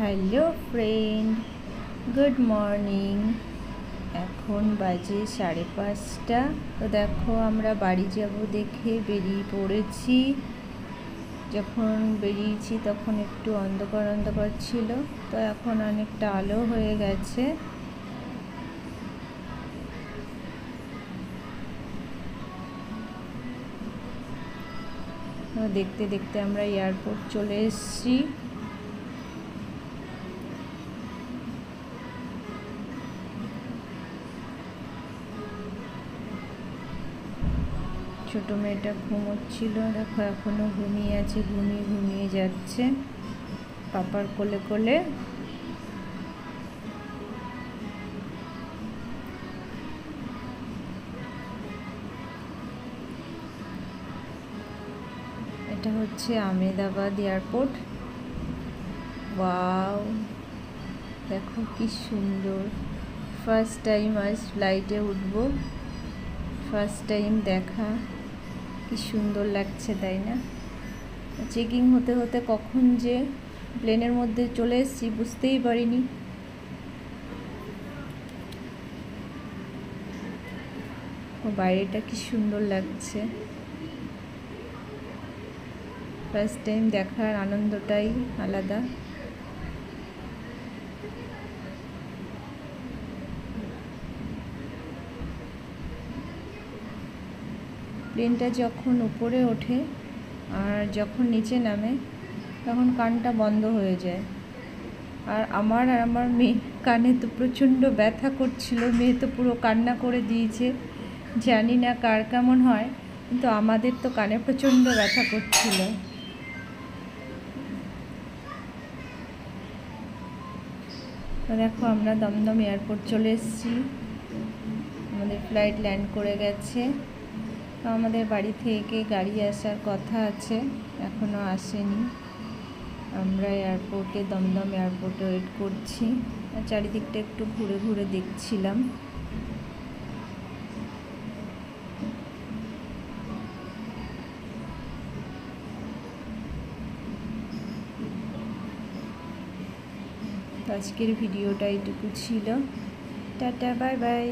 Hello friend, good morning. এখন বাজে 5:30। তো দেখো আমরা বাড়ি যাব দেখে বেরিয়ে পড়েছি। যখন বেরিয়েছি তখন একটু অন্ধকার অন্ধকার ছিল, তো এখন অনেকটা আলো হয়ে গেছে। দেখতে দেখতে আমরা এয়ারপোর্ট চলে এসেছি। ছোটো মেয়েটা ঘুমোচ্ছিল, দেখো এখনো ঘুমিয়ে আছে, ঘুমিয়ে ঘুমিয়ে যাচ্ছে পাপার কোলে কোলে। এটা হচ্ছে আহমেদাবাদ এয়ারপোর্ট। ওয়াও, দেখো কি সুন্দর। ফার্স্ট টাইম আজ ফ্লাইটে উঠবো, ফার্স্ট টাইম দেখা, কি সুন্দর লাগছে তাই না? চেকিং হতে হতে কখন যে প্লেনের মধ্যে চলে এসেছি বুঝতেই পারিনি। বাইরেটা কি সুন্দর লাগছে। ফার্স্ট টাইম দেখার আনন্দটাই আলাদা। প্লেনটা যখন উপরে ওঠে আর যখন নিচে নামে তখন কানটা বন্ধ হয়ে যায়। আর আমার মেয়ে কানে তো প্রচণ্ড ব্যথা করছিল, মেয়ে তো পুরো কান্না করে দিয়েছে। জানি না কার কেমন হয়, কিন্তু আমাদের তো কানে প্রচণ্ড ব্যথা করছিল। দেখো আমরা দমদম এয়ারপোর্ট চলে এসেছি, আমাদের ফ্লাইট ল্যান্ড করে গেছে। তো আমাদের বাড়ি থেকে গাড়ি আসার কথা আছে, এখনও আসেনি। আমরা এয়ারপোর্টে, দমদম এয়ারপোর্টে ওয়েট করছি। আর চারিদিকটা একটু ঘুরে ঘুরে দেখছিলাম। আজকের ভিডিওটা এইটুকু ছিল। Tata, bye bye.